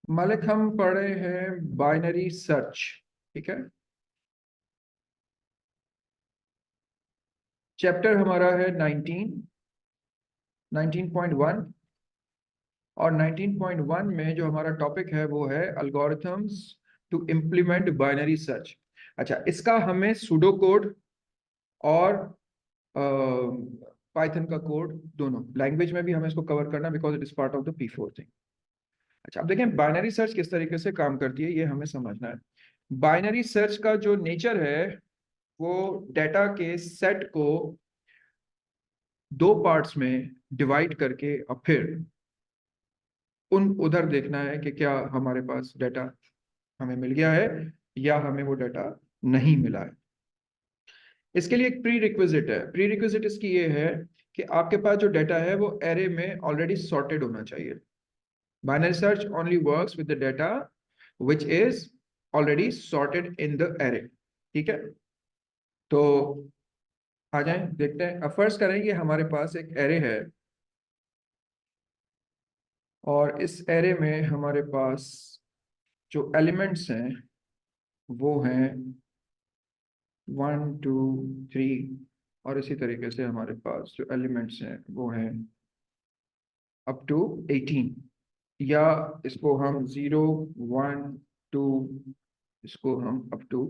मालिक हम पढ़ रहे हैं बाइनरी सर्च। ठीक है। चैप्टर हमारा है 19.1। और 19.1 में जो हमारा टॉपिक है वो है algorithms to implement binary search. अच्छा, इसका हमें सूडो कोड और पाइथन का कोड, दोनों लैंग्वेज में भी हमें इसको कवर करना, because it is part of the P4 thing. अच्छा, अब देखें बाइनरी सर्च किस तरीके से काम करती है, ये हमें समझना है। बाइनरी सर्च का जो नेचर है वो डाटा के सेट को दो पार्ट्स में डिवाइड करके और फिर उन उधर देखना है कि क्या हमारे पास डाटा हमें मिल गया है या हमें वो डाटा नहीं मिला है। इसके लिए एक प्री रिक्विजिट है। प्री रिक्विजिट इसकी ये है कि आपके पास जो डाटा है वो एरे में ऑलरेडी सॉर्टेड होना चाहिए। Binary search only works with the data which is already sorted in the array. ठीक है। तो आ जाएं देखते हैं। अब फर्स्ट करेंगे, हमारे पास एक एरे है और इस एरे में हमारे पास जो एलिमेंट्स हैं वो हैं 1 2 3। और इसी तरीके से हमारे पास जो एलिमेंट्स हैं वो हैं अप टू 18। या इसको हम 0 1 2, इसको हम अप टू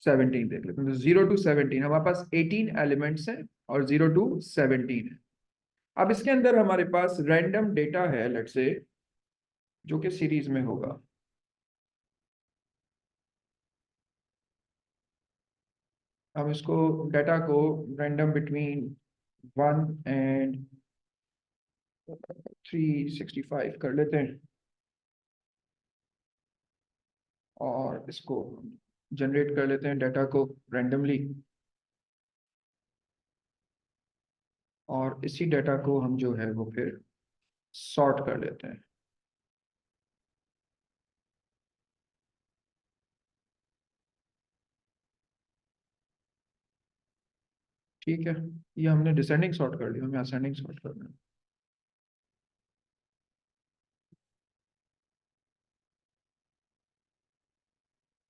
17 देख लेते हैं। तो 0 to 17 हमारे पास 18 एलिमेंट्स हैं और 0 to 17 है। अब इसके अंदर हमारे पास रैंडम डेटा है, लेट्स से, जो कि सीरीज में होगा। हम इसको डाटा को रैंडम बिटवीन 1 and 365 कर लेते हैं और इसको जनरेट कर लेते हैं डाटा को रैंडमली। और इसी डाटा को हम जो है वो फिर सॉर्ट कर लेते हैं। ठीक है। ये हमने डिसेंडिंग सॉर्ट कर लिया, हमें असेंडिंग सॉर्ट करना है।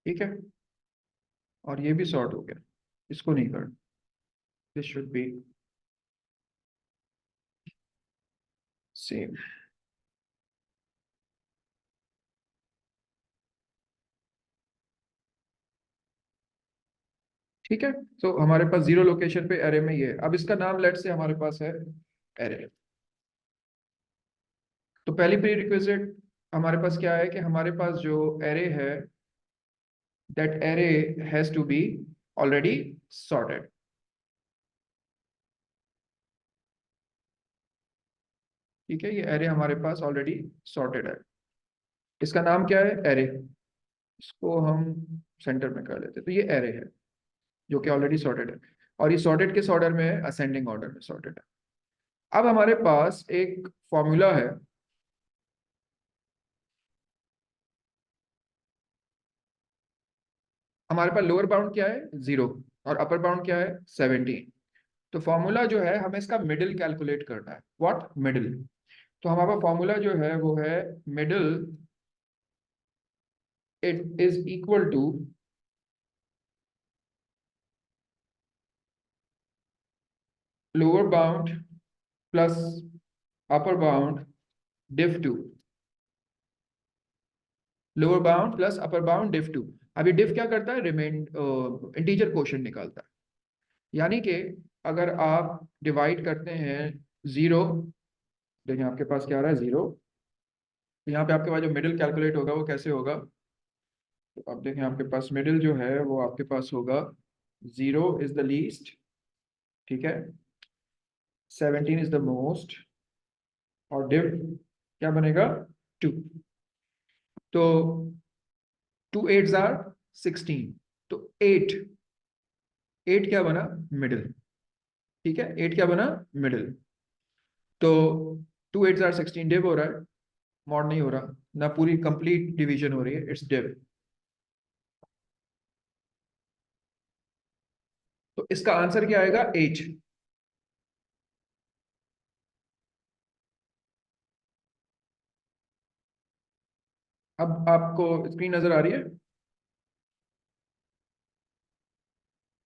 ठीक है। और ये भी सॉर्ट हो गया, इसको नहीं करना। This should be same. ठीक है। तो हमारे पास जीरो लोकेशन पे एरे में ये है। अब इसका नाम लेट से हमारे पास है एरे। तो पहली प्री रिक्विजिट हमारे पास क्या है कि हमारे पास जो एरे है, that array has to be already sorted. ठीक है। ये एरे हमारे पास ऑलरेडी सॉर्टेड है। इसका नाम क्या है? एरे। इसको हम सेंटर में कर लेते हैं। तो ये एरे है जो कि ऑलरेडी सॉर्टेड है। और ये सॉर्टेड किस ऑर्डर में है? असेंडिंग ऑर्डर में सॉर्टेड है। अब हमारे पास एक फॉर्मूला है। हमारे पास लोअर बाउंड क्या है? 0। और अपर बाउंड क्या है? 17। तो फॉर्मूला जो है, हमें इसका मिडिल कैलकुलेट करना है। व्हाट? मिडिल। तो हमारा फॉर्मूला जो है वो है middle, it is equal to lower bound plus upper bound div two. Lower bound plus upper bound div two. अभी डिव क्या करता है? रिमेन इंटीजर क्वोशिएंट निकालता है। यानी कि अगर आप डिवाइड करते हैं 0, देखिए आपके पास क्या आ रहा है? 0। तो यहाँ पे आपके पास जो मिडिल कैलकुलेट होगा वो कैसे होगा? तो अब देखें आपके पास मिडिल जो है वो आपके पास होगा 0 इज द लीस्ट। ठीक है। 17 इज द मोस्ट। और डिव क्या बनेगा? 2। तो 2 8 are 16। तो 8, 8 क्या बना? मिडिल। ठीक है। 8 क्या बना? मिडिल। तो 2 8 are 16 डिव हो रहा है, मॉड नहीं हो रहा ना, पूरी कंप्लीट डिवीजन हो रही है, इट्स डिव। तो इसका आंसर क्या आएगा? 8। अब आपको स्क्रीन नजर आ रही है?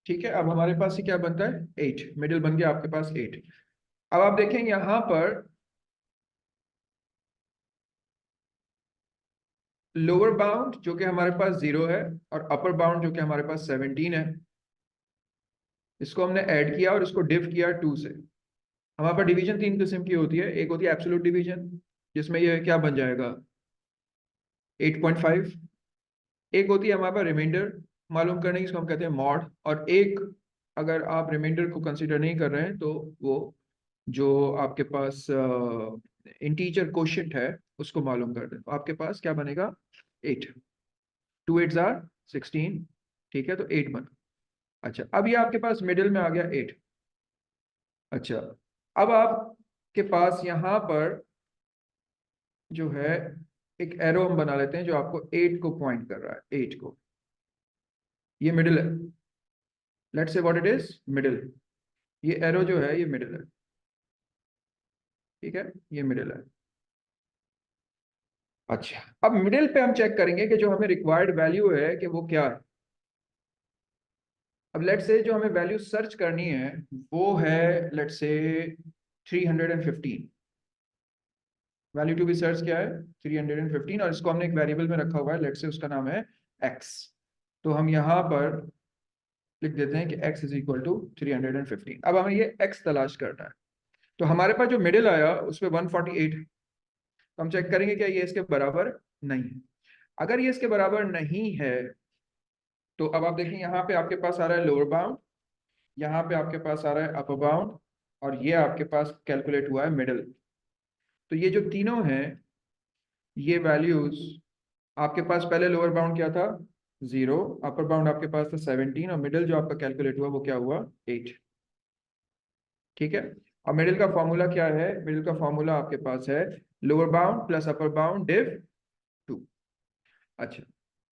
ठीक है, अब हमारे पास ये क्या बनता है, 8, मिडिल बन गया आपके पास 8। अब आप देखें यहां पर लोअर बाउंड जो कि हमारे पास 0 है और अपर बाउंड जो कि हमारे पास 17 है, इसको हमने ऐड किया और इसको डिव किया 2 से। हमारे पास डिवीजन 3 किस्म की होती है। एक होती है एब्सोल्यूट डिवीजन, जिसमें ये क्या बन जाएगा 8.5। एक होती है हमारे पास रिमाइंडर मालूम करने की, इसको हम कहते हैं मॉड। और एक, अगर आप रिमाइंडर को कंसीडर नहीं कर रहे हैं, तो वो जो आपके पास इंटीजर कोशेंट है उसको मालूम कर दें, तो आपके पास क्या बनेगा 8। 2 8s आर 16। ठीक है, तो 8 बना। अच्छा, अब ये आपके पास मिडिल में आ गया 8। अच्छा, अब आपके पास यहाँ पर जो है एक एरो हम बना लेते हैं जो आपको 8 को पॉइंट कर रहा है, 8 को। ये मिडिल है, let's say what it is, middle. ये एरो जो है ये मिडिल है। ठीक है, ये मिडिल है। अच्छा, अब मिडिल पे हम चेक करेंगे कि जो हमें रिक्वायर्ड वैल्यू है कि वो क्या है। अब लेट्स से जो हमें वैल्यू सर्च करनी है वो है let's say 315। Value to be search क्या है 315, और इसको हमने एक वेरिएबल में रखा हुआ है, लेट्स से उसका नाम है x। तो हम यहाँ पर लिख देते हैं कि x इज इक्वल टू 315। अब हमें ये x तलाश करना है। तो हमारे पास जो मिडिल आया उसमें 148 है। तो हम चेक करेंगे क्या ये इसके बराबर नहीं है। अगर ये इसके बराबर नहीं है तो अब आप देखें यहाँ पे आपके पास आ रहा है लोअर बाउंड, यहाँ पे आपके पास आ रहा है अपर बाउंड, और ये आपके पास कैलकुलेट हुआ है मिडिल। तो ये जो तीनों हैं ये वैल्यूज, आपके पास पहले लोअर बाउंड क्या था 0, अपर बाउंड आपके पास था 17, और मिडिल जो आपका कैलकुलेट हुआ वो क्या हुआ 8। ठीक है, और मिडिल का फॉर्मूला क्या है, मिडिल का फॉर्मूला आपके पास है lower bound plus upper bound div 2। अच्छा,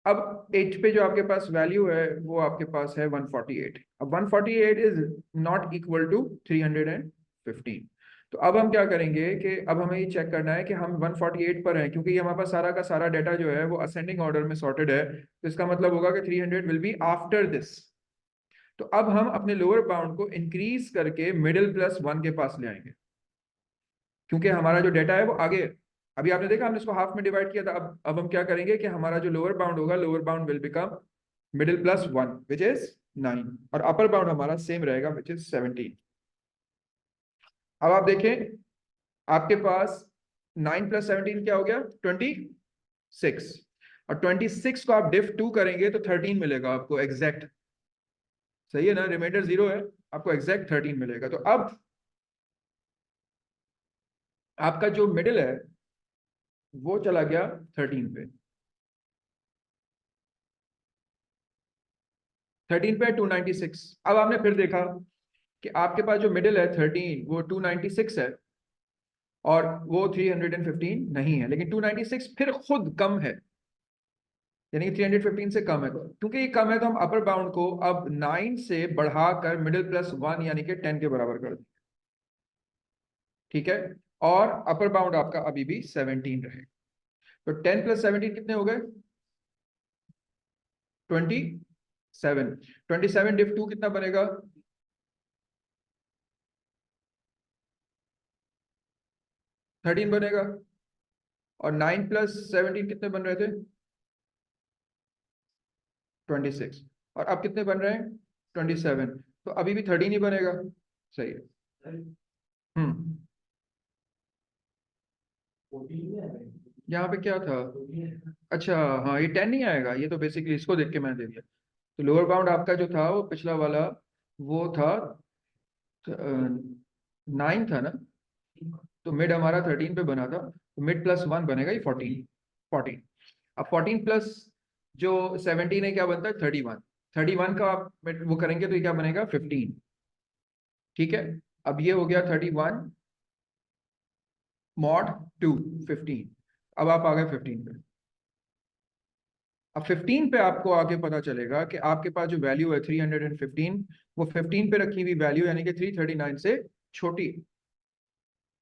अब 8 पे जो आपके पास वैल्यू है वो आपके पास है 148। अब 148 इज नॉट इक्वल टू 315। तो अब हम क्या करेंगे कि अब हमें ये चेक करना है कि हम 148 पर हैं, क्योंकि ये हमारे पास सारा का सारा डाटा जो है वो असेंडिंग ऑर्डर में सॉर्टेड है। तो इसका मतलब होगा कि 300 विल बी आफ्टर दिस। तो अब हम अपने लोअर बाउंड को इंक्रीज करके मिडिल प्लस 1 के पास ले आएंगे, क्योंकि हमारा जो डाटा है वो आगे है। अभी आपने देखा हमने इसको हाफ में डिवाइड किया था। अब हम क्या करेंगे कि हमारा जो लोअर बाउंड होगा, lower bound will become middle plus 1 which is 9, और अपर बाउंड हमारा सेम रहेगा विच इज 17। अब आप देखें आपके पास 9 प्लस 17 क्या हो गया 26, और 26 को आप डिफ 2 करेंगे तो 13 मिलेगा आपको एग्जैक्ट। सही है ना, रिमाइंडर 0 है, आपको एग्जैक्ट 13 मिलेगा। तो अब आपका जो मिडिल है वो चला गया 13 पे। 13 पे 296। अब आपने फिर देखा कि आपके पास जो मिडिल है 13 वो 296 है, और वो 315 नहीं है, लेकिन 296 फिर खुद कम है, यानी कि 315 से कम है। तो क्योंकि ये कम है तो हम अपर बाउंड को अब 9 से बढ़ाकर मिडिल प्लस 1 यानी कि 10 के बराबर कर दें। ठीक है, और अपर बाउंड आपका अभी भी 17 रहेगा। तो 10 प्लस 17 कितने हो गए 27। 27 डिव 2 कितना बनेगा 13 बनेगा, और 9 प्लस 17 कितने बन रहे थे 26, और अब कितने बन रहे हैं 27। तो अभी भी 13 ही बनेगा। सही है। हम्म, यहाँ पे क्या था, अच्छा हाँ ये 10 नहीं आएगा, ये तो बेसिकली इसको देख के मैंने दे दिया। तो लोअर बाउंड आपका जो था वो पिछला वाला वो था 9 था ना, तो मिड हमारा 13 पे बना था, तो मिड प्लस 1 बनेगा ये 14। 14, अब 14 प्लस जो 17 है क्या बनता है 31। 31 का आप वो करेंगे तो ये क्या बनेगा 15। ठीक है, अब ये हो गया 31 मॉड 2 15। अब आप आ गए 15 पे। अब 15 पे आपको आगे पता चलेगा कि आपके पास जो वैल्यू है 315, वो 15 पे रखी हुई वैल्यू यानी कि 339 से छोटी।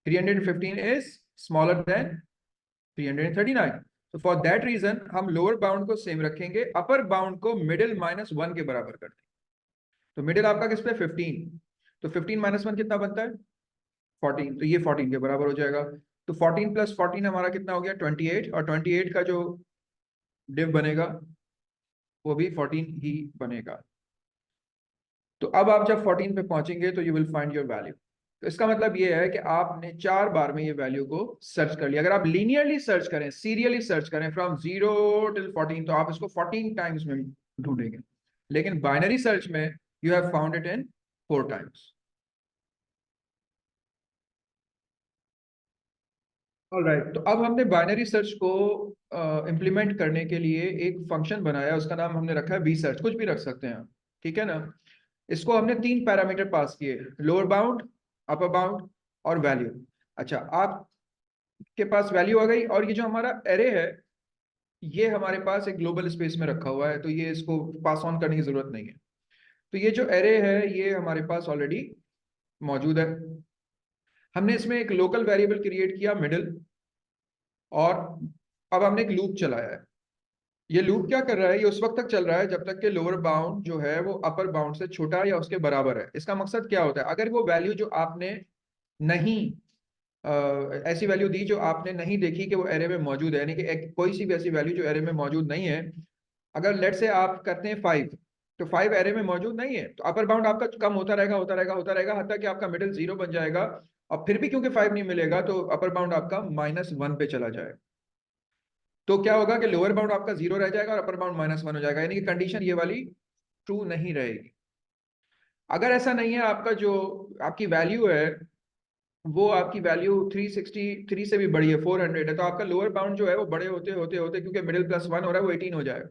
315 इज स्मॉलर देन 339। तो फॉर दैट रीजन हम लोअर बाउंड को सेम रखेंगे, अपर बाउंड को मिडिल -1 के बराबर कर देंगे। तो मिडिल आपका किस पे 15, तो 15 -1 कितना बनता है 14, तो ये 14 के बराबर हो जाएगा। तो 14 + 14 हमारा कितना हो गया 28, और 28 का जो डिव बनेगा वो भी 14 ही बनेगा। तो अब आप जब 14 पे पहुंचेंगे तो you will find your value. तो इसका मतलब ये है कि आपने 4 बार में ये वैल्यू को सर्च कर लिया। अगर आप लीनियरली सर्च करें, सीरियली सर्च करें फ्रॉम 0 टिल 14, तो आप इसको 14 टाइम्स में ढूंढेंगे, लेकिन बाइनरी सर्च में you have found it in 4 times. Alright, तो अब हमने बाइनरी सर्च को इम्प्लीमेंट करने के लिए एक फंक्शन बनाया, उसका नाम हमने रखा है बी सर्च, कुछ भी रख सकते हैं आप, ठीक है ना। इसको हमने 3 पैरामीटर पास किए, लोअर बाउंड, अपर बाउंड और वैल्यू। अच्छा, आपके पास वैल्यू आ गई, और ये जो हमारा एरे है ये हमारे पास एक ग्लोबल स्पेस में रखा हुआ है, तो ये इसको पास ऑन करने की जरूरत नहीं है। तो ये जो एरे है ये हमारे पास ऑलरेडी मौजूद है। हमने इसमें एक लोकल वेरिएबल क्रिएट किया मिडिल, और अब हमने एक लूप चलाया है। ये लूप क्या कर रहा है, ये उस वक्त तक चल रहा है जब तक कि लोअर बाउंड जो है वो अपर बाउंड से छोटा या उसके बराबर है। इसका मकसद क्या होता है, अगर वो वैल्यू जो आपने नहीं ऐसी वैल्यू दी जो आपने नहीं देखी कि वो एरे में मौजूद है, यानी कि कोई सी भी ऐसी वैल्यू जो एरे में मौजूद नहीं है, अगर लेट से आप करते हैं 5, तो 5 एरे में मौजूद नहीं है, तो अपर बाउंड आपका कम होता रहेगा होता रहेगा होता रहेगा, हत्ता कि आपका मिडिल 0 बन जाएगा। और फिर भी क्योंकि 5 नहीं मिलेगा तो अपर बाउंड आपका -1 पे चला जाएगा। तो क्या होगा कि लोअर बाउंड आपका 0 रह जाएगा और अपर बाउंड -1 हो जाएगा, यानी कि कंडीशन ये वाली ट्रू नहीं रहेगी। अगर ऐसा नहीं है, आपका जो आपकी वैल्यू है वो आपकी वैल्यू 363 से भी बड़ी है, 400 है, तो आपका लोअर बाउंड जो है वो बड़े होते होते होते, क्योंकि मिडिल +1 हो रहा है, वो 18 हो जाएगा।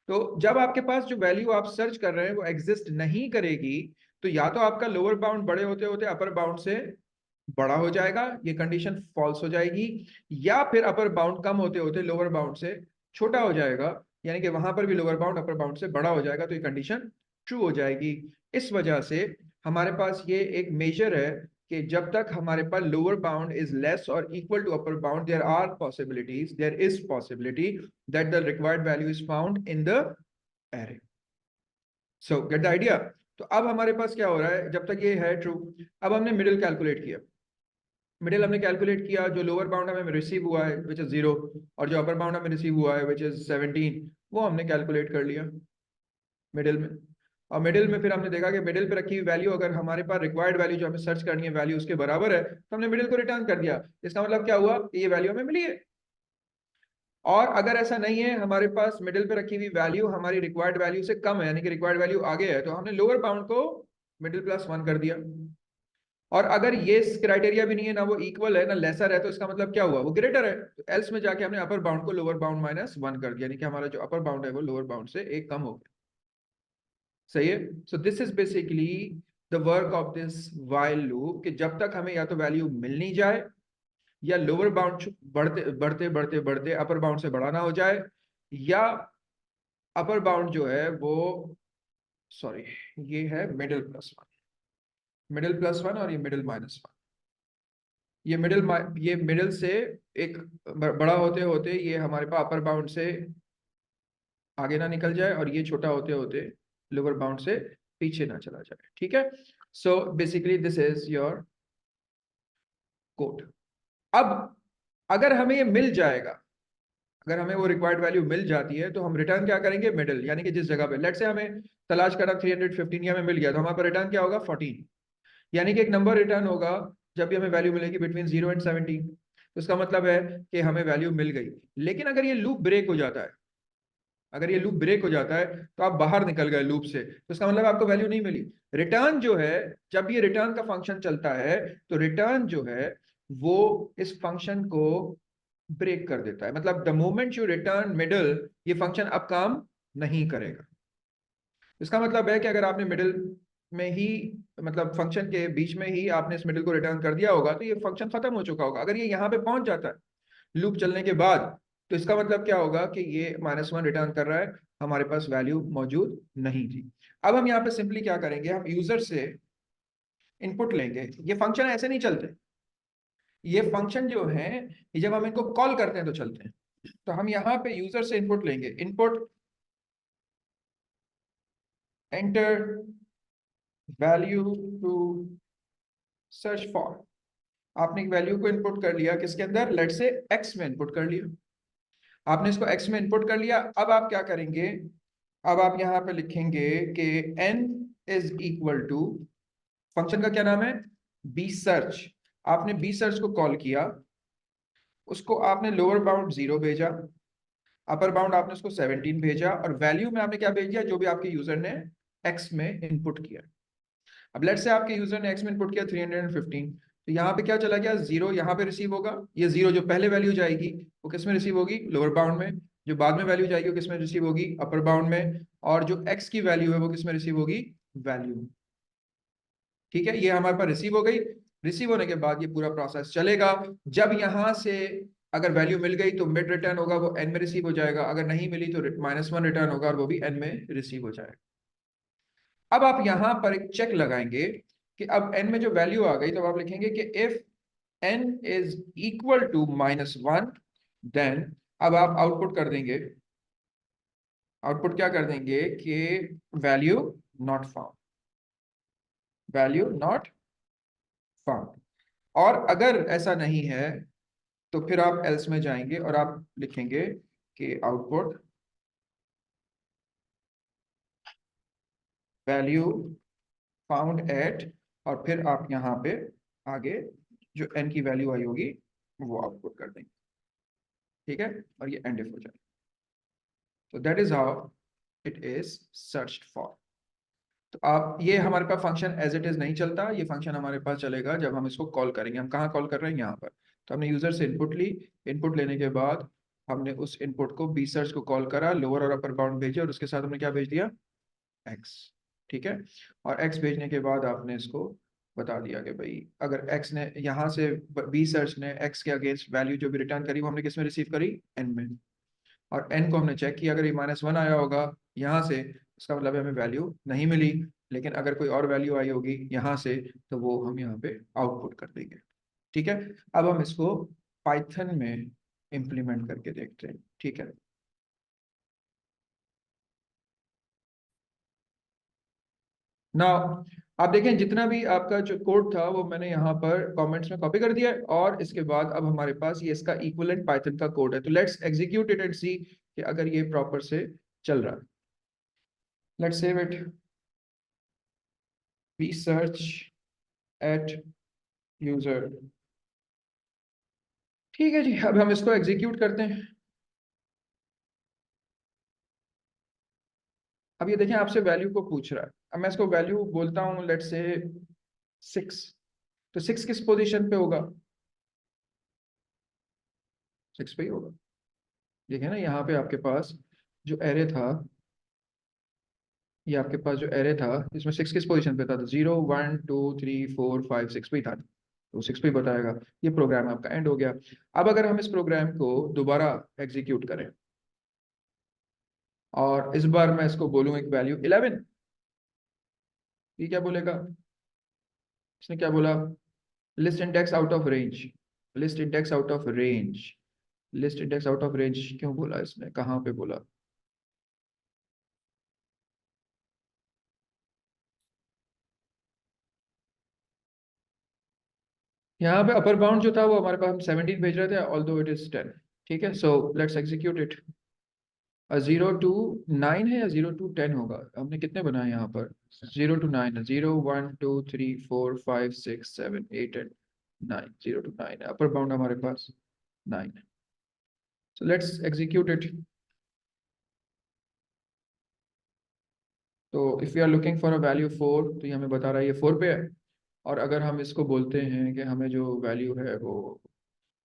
तो जब आपके पास जो वैल्यू आप सर्च कर रहे हैं वो एग्जिस्ट नहीं करेगी, तो या तो आपका लोअर बाउंड बड़े होते होते अपर बाउंड से बड़ा हो जाएगा, ये कंडीशन फॉल्स हो जाएगी, या फिर अपर बाउंड कम होते होते लोअर बाउंड से छोटा हो जाएगा, यानी कि वहां पर भी लोअर बाउंड अपर बाउंड से बड़ा हो जाएगा, तो ये कंडीशन ट्रू हो जाएगी। इस वजह से हमारे पास ये एक मेजर है कि जब तक हमारे पास लोअर बाउंड इज लेस और equal to upper bound, there is possibility that the required value is found in the array. So get the idea. तो अब हमारे पास क्या हो रहा है, जब तक ये है ट्रू, अब हमने मिडिल कैलकुलेट किया। मिडिल हमने कैलकुलेट किया, जो लोअर बाउंड हमें रिसीव हुआ है विच इज 0, और जो अपर बाउंड हमें रिसीव हुआ है विच इज 17, वो हमने कैलकुलेट कर लिया मिडिल में। और मिडिल में फिर हमने देखा कि मिडिल पे रखी हुई वैल्यू अगर हमारे पास रिक्वायर्ड वैल्यू जो हमें सर्च करनी है वैल्यू उसके बराबर है, तो हमने मिडिल को रिटर्न कर दिया। इसका मतलब क्या हुआ कि ये वैल्यू हमें मिली है। और अगर ऐसा नहीं है, हमारे पास मिडिल पे रखी हुई वैल्यू हमारी रिक्वायर्ड वैल्यू से कम है, यानी कि रिक्वायर्ड वैल्यू आगे है, तो हमने लोअर बाउंड को मिडिल +1 कर दिया। और अगर ये क्राइटेरिया भी नहीं है, ना वो इक्वल है ना लेसर है, तो इसका मतलब क्या हुआ, वो ग्रेटर है, तो एल्स में जाके हमने अपर बाउंड को लोअर बाउंड -1 कर दिया, यानी कि हमारा जो अपर बाउंड है वो लोअर बाउंड से एक कम हो गया। सही है। So this is basically the work of this while loop, कि जब तक हमें या तो वैल्यू मिल नहीं जाए, या लोअर बाउंड बढ़ते बढ़ते बढ़ते बढ़ते अपर बाउंड से बड़ा ना हो जाए, या अपर बाउंड जो है वो, सॉरी, ये है मिडिल +1 और ये मिडिल -1, ये मिडिल से एक बड़ा होते होते ये हमारे पास अपर बाउंड से आगे ना निकल जाए, और ये छोटा होते होते लोअर बाउंड से पीछे ना चला जाए, ठीक है। So basically this is your code. अब अगर हमें ये मिल जाएगा, अगर हमें वो रिक्वायर्ड वैल्यू मिल जाती है, तो हम रिटर्न क्या करेंगे, मिडिल, यानी कि जिस जगह पे लेट से हमें तलाश करा 315 हमें मिल गया, तो हमारे पास रिटर्न क्या होगा 14, यानी कि एक नंबर रिटर्न होगा जब भी हमें वैल्यू मिलेगी बिटवीन 0 एंड 17। तो इसका मतलब है कि हमें वैल्यू मिल गई। लेकिन अगर ये लूप ब्रेक हो जाता है, अगर ये लूप ब्रेक हो जाता है तो आप बाहर निकल गए लूप से, तो इसका मतलब आपको वैल्यू नहीं मिली। रिटर्न जो है, जब ये रिटर्न का फंक्शन चलता है, तो रिटर्न जो है वो इस फंक्शन को ब्रेक कर देता है, मतलब the moment you return middle, ये फंक्शन अब काम नहीं करेगा। इसका मतलब है कि अगर आपने मिडिल में ही, मतलब फंक्शन के बीच में ही आपने इस मिडिल को रिटर्न कर दिया होगा, तो ये फंक्शन खत्म हो चुका होगा। अगर ये यहाँ पे पहुंच जाता है लूप चलने के बाद, तो इसका मतलब क्या होगा कि ये -1 रिटर्न कर रहा है, हमारे पास वैल्यू मौजूद नहीं थी। अब हम यहाँ पे सिंपली क्या करेंगे, हम यूजर से इनपुट लेंगे। ये फंक्शन ऐसे नहीं चलते, ये फंक्शन जो है, ये जब हम इनको कॉल करते हैं तो चलते हैं। तो हम यहाँ पे यूजर से इनपुट लेंगे, input enter value to search for. आपने एक वैल्यू को इनपुट कर लिया, किसके अंदर, लेट से एक्स में इनपुट कर लिया। आपने इसको एक्स में इनपुट कर लिया। अब आप क्या करेंगे, अब आप यहाँ पे लिखेंगे कि n is equal to, function का क्या नाम है, बी सर्च। आपने बी सर्च को कॉल किया, उसको आपने लोअर बाउंड 0 भेजा, अपर बाउंड आपने उसको 17 भेजा, और वैल्यू में आपने क्या भेज दिया, जो भी आपके यूजर ने एक्स में इनपुट किया। अब लेट से आपके यूजर ने एक्स में इनपुट किया 315, तो यहाँ पे क्या चला गया, 0 यहाँ पे रिसीव होगा। ये 0 जो पहले वैल्यू जाएगी वो किस में रिसीव होगी, लोअर बाउंड में। जो बाद में वैल्यू जाएगी वो किस में रिसीव होगी, अपर बाउंड में। और जो एक्स की वैल्यू है वो किस में रिसीव होगी, वैल्यू में। ठीक है, ये हमारे पास रिसीव हो गई। रिसीव होने के बाद ये पूरा प्रोसेस चलेगा। जब यहाँ से अगर वैल्यू मिल गई तो मिड रिटर्न होगा, वो एन में रिसीव हो जाएगा। अगर नहीं मिली तो -1 रिटर्न होगा, और वो भी एन में रिसीव हो जाएगा। अब आप यहां पर एक चेक लगाएंगे कि अब n में जो वैल्यू आ गई, तो आप लिखेंगे कि if n is equal to -1, then अब आप आउटपुट कर देंगे, आउटपुट क्या कर देंगे कि value not found, value not found. और अगर ऐसा नहीं है तो फिर आप एल्स में जाएंगे और आप लिखेंगे कि आउटपुट वैल्यू फाउंड एट, और फिर आप यहाँ पे आगे जो n की वैल्यू आई होगी वो आउटपुट कर देंगे। ठीक है, और ये एंड इफ हो जाएगा। तो that is how it is searched for. तो आप, ये हमारे पास फंक्शन एज इट इज नहीं चलता, ये फंक्शन हमारे पास चलेगा जब हम इसको कॉल करेंगे। हम कहाँ कॉल कर रहे हैं, यहाँ पर। तो हमने यूजर से इनपुट ली, इनपुट लेने के बाद हमने उस इनपुट को बी सर्च को कॉल करा, लोअर और अपर बाउंड भेजे, और उसके साथ हमने क्या भेज दिया, एक्स। ठीक है, और एक्स भेजने के बाद आपने इसको बता दिया कि भाई अगर एक्स ने यहाँ से, बी सर्च ने एक्स के अगेंस्ट वैल्यू जो भी रिटर्न करी वो हमने किस में रिसीव करी, एन में। और एन को हमने चेक किया, अगर ये -1 आया होगा यहाँ से, इसका मतलब हमें वैल्यू नहीं मिली। लेकिन अगर कोई और वैल्यू आई होगी यहाँ से, तो वो हम यहाँ पे आउटपुट कर देंगे। ठीक है, अब हम इसको पाइथन में इम्प्लीमेंट करके देखते हैं। ठीक है, नाउ आप देखें, जितना भी आपका जो कोड था वो मैंने यहाँ पर कमेंट्स में कॉपी कर दिया है, और इसके बाद अब हमारे पास ये इसका इक्विवेलेंट पाइथन का कोड है। तो let's execute it and see कि अगर ये प्रॉपर से चल रहा है। Let's save it, we search at user. ठीक है जी, अब हम इसको एग्जीक्यूट करते हैं। अब ये देखें, आपसे वैल्यू को पूछ रहा है। अब मैं इसको वैल्यू बोलता हूँ, लेट्स से 6। तो 6 किस पोजीशन पे होगा, 6 पे ही होगा। देखें ना, यहाँ पे आपके पास जो एरे था, ये आपके पास जो एरे था इसमें 6 किस पोजीशन पे था, तो 0 1 2 3 4 5 6 पे ही था, तो 6 पे ही बताएगा। ये प्रोग्राम आपका एंड हो गया। अब अगर हम इस प्रोग्राम को दोबारा एग्जीक्यूट करें, और इस बार मैं इसको बोलूँ एक वैल्यू 11, ये क्या बोलेगा, इसने क्या बोला, list index out of range, list index out of range. List index out of range क्यों बोला इसने, कहाँ पे बोला, यहाँ पे अपर बाउंड जो था वो हमारे पास, हम 17 भेज रहे थे, ऑल्दो इट इज 10। ठीक है, so let's execute it. 0 to 9 है या 0 to 10 होगा, हमने कितने बनाए यहाँ पर, 0 to 9 है, 0 1 2 3 4 5 6 7 8 एंड 9, 0 to 9 है अपर बाउंड हमारे पास, 9 है। So let's execute it. तो if you are looking for a value 4, तो ये हमें बता रहा है ये 4 पे है। और अगर हम इसको बोलते हैं कि हमें जो वैल्यू है वो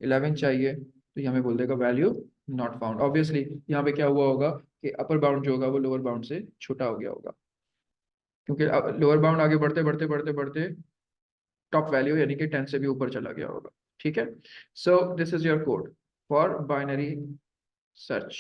11 चाहिए, तो ये हमें बोल देगा वैल्यू नॉट फाउंड। ऑब्वियसली यहाँ पे क्या हुआ होगा कि अपर बाउंड जो होगा वो लोअर बाउंड से छोटा हो गया होगा, क्योंकि लोअर बाउंड आगे बढ़ते बढ़ते बढ़ते बढ़ते टॉप वैल्यू यानी कि 10 से भी ऊपर चला गया होगा। ठीक है, so this is your code for binary search.